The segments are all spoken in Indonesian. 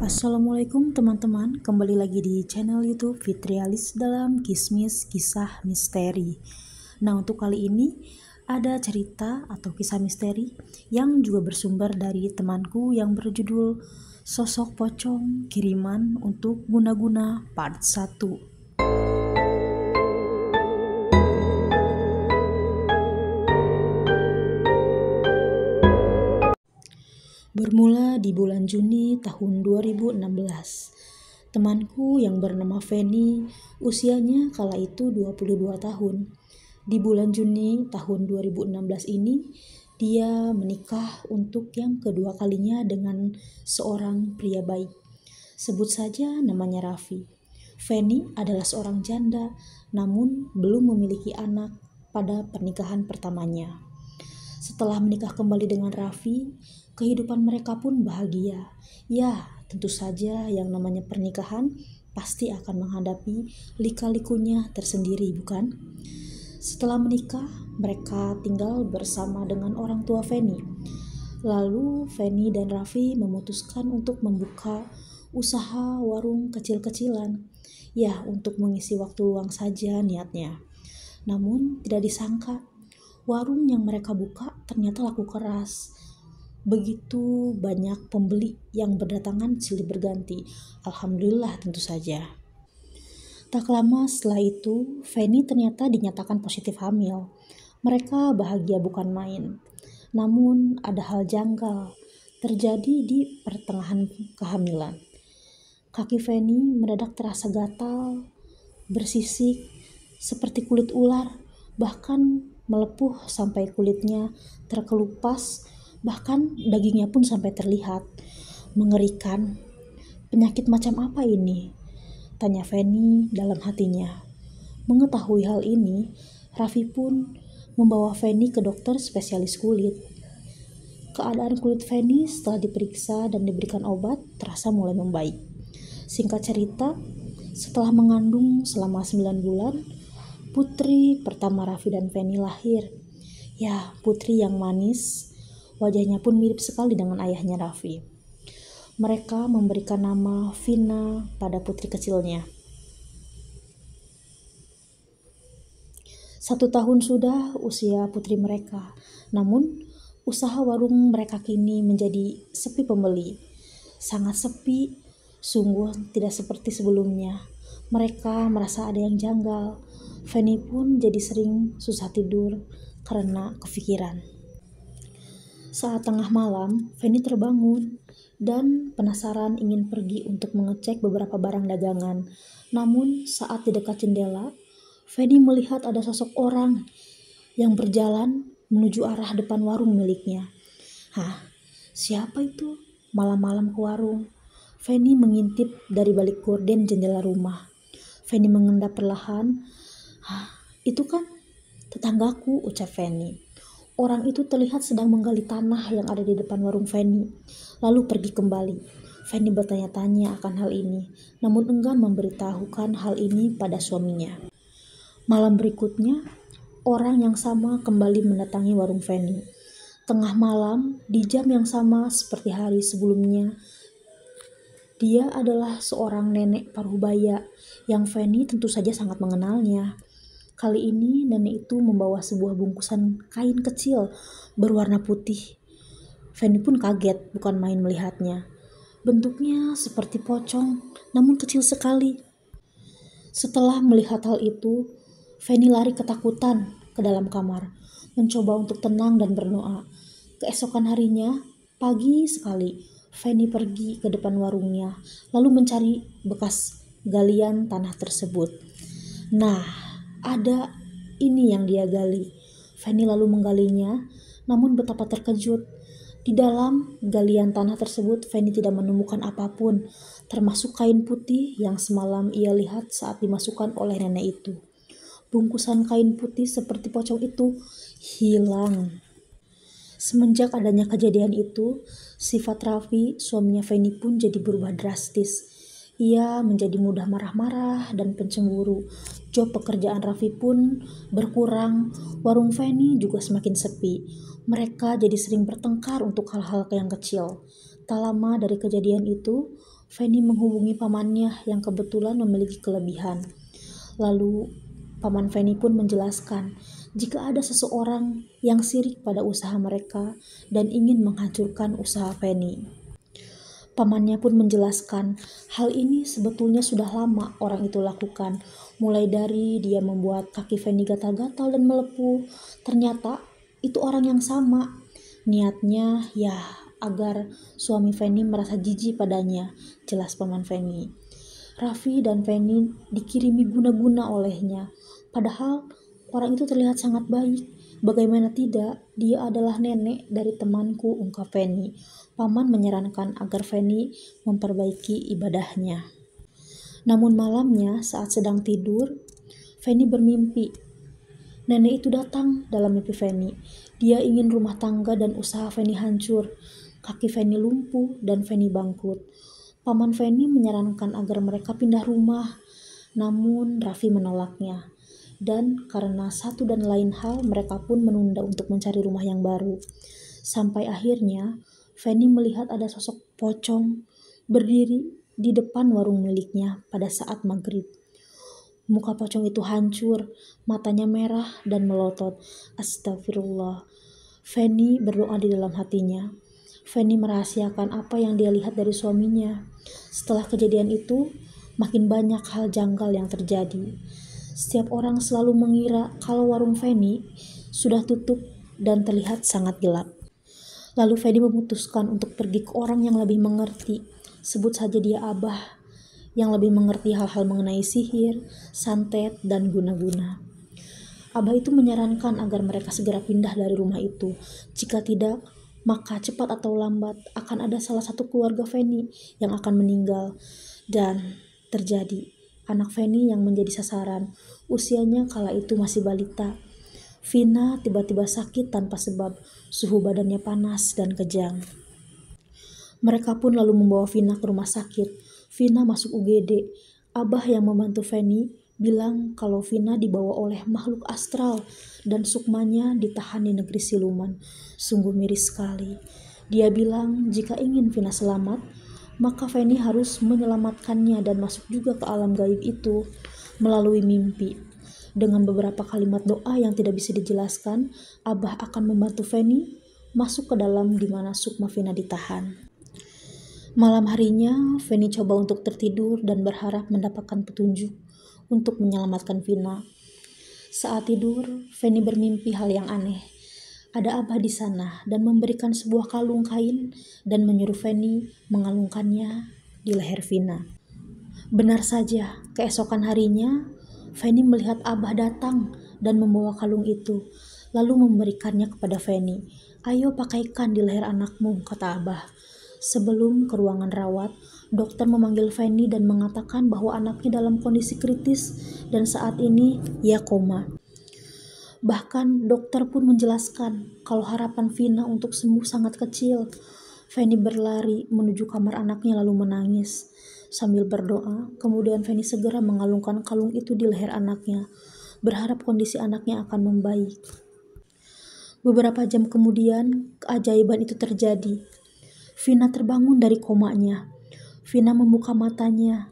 Assalamualaikum teman-teman, kembali lagi di channel YouTube Fitrialis dalam Kismis Kisah Misteri. Nah, untuk kali ini ada cerita atau kisah misteri yang juga bersumber dari temanku yang berjudul Sosok Pocong Kiriman untuk Guna-Guna Part 1. Bermula di bulan Juni tahun 2016, temanku yang bernama Feni, usianya kala itu 22 tahun. Di bulan Juni tahun 2016 ini, dia menikah untuk yang kedua kalinya dengan seorang pria baik. Sebut saja namanya Raffi. Feni adalah seorang janda, namun belum memiliki anak pada pernikahan pertamanya. Setelah menikah kembali dengan Raffi, kehidupan mereka pun bahagia. Ya, tentu saja yang namanya pernikahan pasti akan menghadapi lika-likunya tersendiri, bukan? Setelah menikah, mereka tinggal bersama dengan orang tua Feni. Lalu Feni dan Raffi memutuskan untuk membuka usaha warung kecil-kecilan. Ya, untuk mengisi waktu luang saja niatnya. Namun tidak disangka, warung yang mereka buka ternyata laku keras. Begitu banyak pembeli yang berdatangan silih berganti. Alhamdulillah tentu saja. Tak lama setelah itu, Feni ternyata dinyatakan positif hamil. Mereka bahagia bukan main. Namun ada hal janggal terjadi di pertengahan kehamilan. Kaki Feni mendadak terasa gatal, bersisik, seperti kulit ular, bahkan melepuh sampai kulitnya terkelupas, bahkan dagingnya pun sampai terlihat. Mengerikan. Penyakit macam apa ini? Tanya Feni dalam hatinya. Mengetahui hal ini, Raffi pun membawa Feni ke dokter spesialis kulit. Keadaan kulit Feni setelah diperiksa dan diberikan obat terasa mulai membaik. Singkat cerita, setelah mengandung selama 9 bulan, putri pertama Raffi dan Feni lahir. Ya, putri yang manis, wajahnya pun mirip sekali dengan ayahnya Raffi. Mereka memberikan nama Vina pada putri kecilnya. 1 tahun sudah usia putri mereka, namun usaha warung mereka kini menjadi sepi pembeli. Sangat sepi, sungguh tidak seperti sebelumnya. Mereka merasa ada yang janggal. Feni pun jadi sering susah tidur karena kepikiran. Saat tengah malam, Feni terbangun dan penasaran ingin pergi untuk mengecek beberapa barang dagangan. Namun saat di dekat jendela, Feni melihat ada sosok orang yang berjalan menuju arah depan warung miliknya. Hah, siapa itu? Malam-malam ke warung. Feni mengintip dari balik gorden jendela rumah. Feni mengendap perlahan. Itu kan tetanggaku, ucap Feni. Orang itu terlihat sedang menggali tanah yang ada di depan warung Feni, lalu pergi kembali. Feni bertanya-tanya akan hal ini, namun enggan memberitahukan hal ini pada suaminya. Malam berikutnya, orang yang sama kembali mendatangi warung Feni. Tengah malam, di jam yang sama seperti hari sebelumnya, dia adalah seorang nenek parubaya yang Feni tentu saja sangat mengenalnya. Kali ini nenek itu membawa sebuah bungkusan kain kecil berwarna putih. Feni pun kaget bukan main melihatnya. Bentuknya seperti pocong, namun kecil sekali. Setelah melihat hal itu, Feni lari ketakutan ke dalam kamar, mencoba untuk tenang dan berdoa. Keesokan harinya, pagi sekali, Feni pergi ke depan warungnya, lalu mencari bekas galian tanah tersebut. Nah, ada ini yang dia gali. Feni lalu menggalinya, namun betapa terkejut. Di dalam galian tanah tersebut, Feni tidak menemukan apapun, termasuk kain putih yang semalam ia lihat saat dimasukkan oleh nenek itu. Bungkusan kain putih seperti pocong itu hilang. Semenjak adanya kejadian itu, sifat Raffi, suaminya Feni pun jadi berubah drastis. Ia menjadi mudah marah-marah dan pencemburu. Job pekerjaan Raffi pun berkurang. Warung Feni juga semakin sepi. Mereka jadi sering bertengkar untuk hal-hal yang kecil. Tak lama dari kejadian itu, Feni menghubungi pamannya yang kebetulan memiliki kelebihan. Lalu paman Feni pun menjelaskan jika ada seseorang yang sirik pada usaha mereka dan ingin menghancurkan usaha Feni. Pamannya pun menjelaskan hal ini sebetulnya sudah lama orang itu lakukan, mulai dari dia membuat kaki Feni gatal-gatal dan melepuh. Ternyata itu orang yang sama. Niatnya ya agar suami Feni merasa jijik padanya, jelas paman Feni. Raffi dan Feni dikirimi guna-guna olehnya, padahal orang itu terlihat sangat baik. Bagaimana tidak, dia adalah nenek dari temanku, ungkap Feni. Paman menyarankan agar Feni memperbaiki ibadahnya. Namun malamnya saat sedang tidur, Feni bermimpi. Nenek itu datang dalam mimpi Feni. Dia ingin rumah tangga dan usaha Feni hancur. Kaki Feni lumpuh dan Feni bangkrut. Paman Feni menyarankan agar mereka pindah rumah. Namun Raffi menolaknya. Dan karena satu dan lain hal, mereka pun menunda untuk mencari rumah yang baru. Sampai akhirnya, Feni melihat ada sosok pocong berdiri di depan warung miliknya pada saat maghrib. Muka pocong itu hancur, matanya merah dan melotot. Astagfirullah. Feni berdoa di dalam hatinya. Feni merahasiakan apa yang dia lihat dari suaminya. Setelah kejadian itu, makin banyak hal janggal yang terjadi. Setiap orang selalu mengira kalau warung Feni sudah tutup dan terlihat sangat gelap. Lalu Feni memutuskan untuk pergi ke orang yang lebih mengerti. Sebut saja dia Abah, yang lebih mengerti hal-hal mengenai sihir, santet, dan guna-guna. Abah itu menyarankan agar mereka segera pindah dari rumah itu. Jika tidak, maka cepat atau lambat akan ada salah satu keluarga Feni yang akan meninggal. Dan terjadi. Anak Feni yang menjadi sasaran, usianya kala itu masih balita. Vina tiba-tiba sakit tanpa sebab, suhu badannya panas dan kejang. Mereka pun lalu membawa Vina ke rumah sakit. Vina masuk UGD. Abah yang membantu Feni bilang kalau Vina dibawa oleh makhluk astral dan sukmanya ditahan di negeri siluman. Sungguh miris sekali. Dia bilang jika ingin Vina selamat, maka Feni harus menyelamatkannya dan masuk juga ke alam gaib itu melalui mimpi. Dengan beberapa kalimat doa yang tidak bisa dijelaskan, Abah akan membantu Feni masuk ke dalam di mana sukma Vina ditahan. Malam harinya, Feni coba untuk tertidur dan berharap mendapatkan petunjuk untuk menyelamatkan Vina. Saat tidur, Feni bermimpi hal yang aneh. Ada Abah di sana dan memberikan sebuah kalung kain dan menyuruh Feni mengalungkannya di leher Vina. Benar saja, keesokan harinya, Feni melihat Abah datang dan membawa kalung itu, lalu memberikannya kepada Feni. Ayo pakaikan di leher anakmu, kata Abah. Sebelum ke ruangan rawat, dokter memanggil Feni dan mengatakan bahwa anaknya dalam kondisi kritis dan saat ini ia koma. Bahkan dokter pun menjelaskan kalau harapan Vina untuk sembuh sangat kecil. Feni berlari menuju kamar anaknya lalu menangis. Sambil berdoa, kemudian Feni segera mengalungkan kalung itu di leher anaknya, berharap kondisi anaknya akan membaik. Beberapa jam kemudian, keajaiban itu terjadi. Vina terbangun dari komanya. Vina membuka matanya.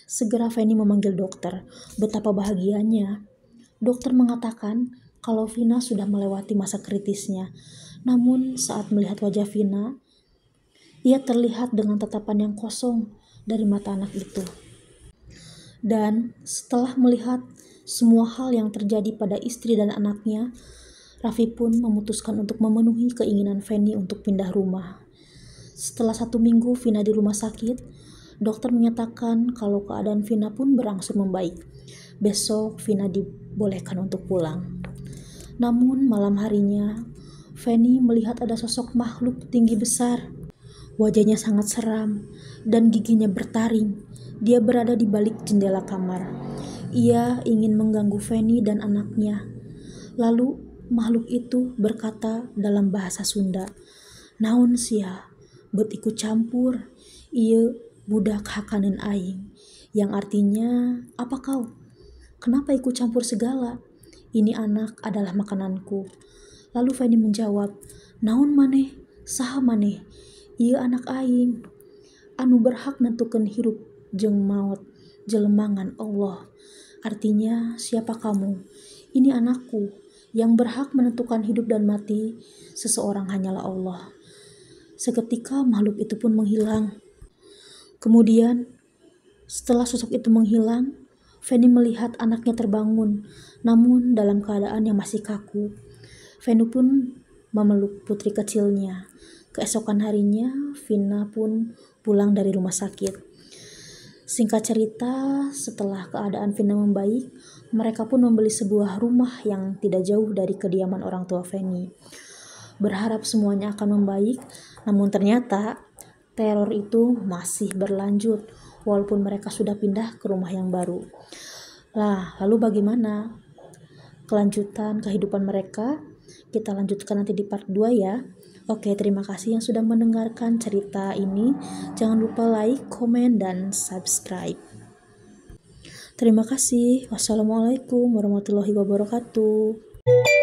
Segera Feni memanggil dokter. Betapa bahagianya. Dokter mengatakan kalau Vina sudah melewati masa kritisnya. Namun saat melihat wajah Vina, ia terlihat dengan tatapan yang kosong dari mata anak itu. Dan setelah melihat semua hal yang terjadi pada istri dan anaknya, Raffi pun memutuskan untuk memenuhi keinginan Feni untuk pindah rumah. Setelah 1 minggu Vina di rumah sakit, dokter menyatakan kalau keadaan Vina pun berangsur membaik. Besok Vina dibolehkan untuk pulang. Namun malam harinya, Feni melihat ada sosok makhluk tinggi besar. Wajahnya sangat seram dan giginya bertaring. Dia berada di balik jendela kamar. Ia ingin mengganggu Feni dan anaknya. Lalu makhluk itu berkata dalam bahasa Sunda, "Naon sia, bet ikut campur, ieu budak hakaneun aing." Yang artinya, apa kau? Kenapa ikut campur segala? Ini anak adalah makananku. Lalu Feni menjawab, "Naon maneh? Saha maneh? Ieu anak aing." anu berhak nentukeun hirup jeung maut jelemangan Allah. Artinya, siapa kamu? Ini anakku. Yang berhak menentukan hidup dan mati seseorang hanyalah Allah. Seketika makhluk itu pun menghilang. Kemudian, setelah sosok itu menghilang, Feni melihat anaknya terbangun, namun dalam keadaan yang masih kaku. Feni pun memeluk putri kecilnya. Keesokan harinya, Vina pun pulang dari rumah sakit. Singkat cerita, setelah keadaan Vina membaik, mereka pun membeli sebuah rumah yang tidak jauh dari kediaman orang tua Feni. Berharap semuanya akan membaik, namun ternyata teror itu masih berlanjut walaupun mereka sudah pindah ke rumah yang baru. Lalu bagaimana kelanjutan kehidupan mereka? Kita lanjutkan nanti di part 2 ya. Oke, terima kasih yang sudah mendengarkan cerita ini. Jangan lupa like, komen, dan subscribe. Terima kasih. Wassalamualaikum warahmatullahi wabarakatuh.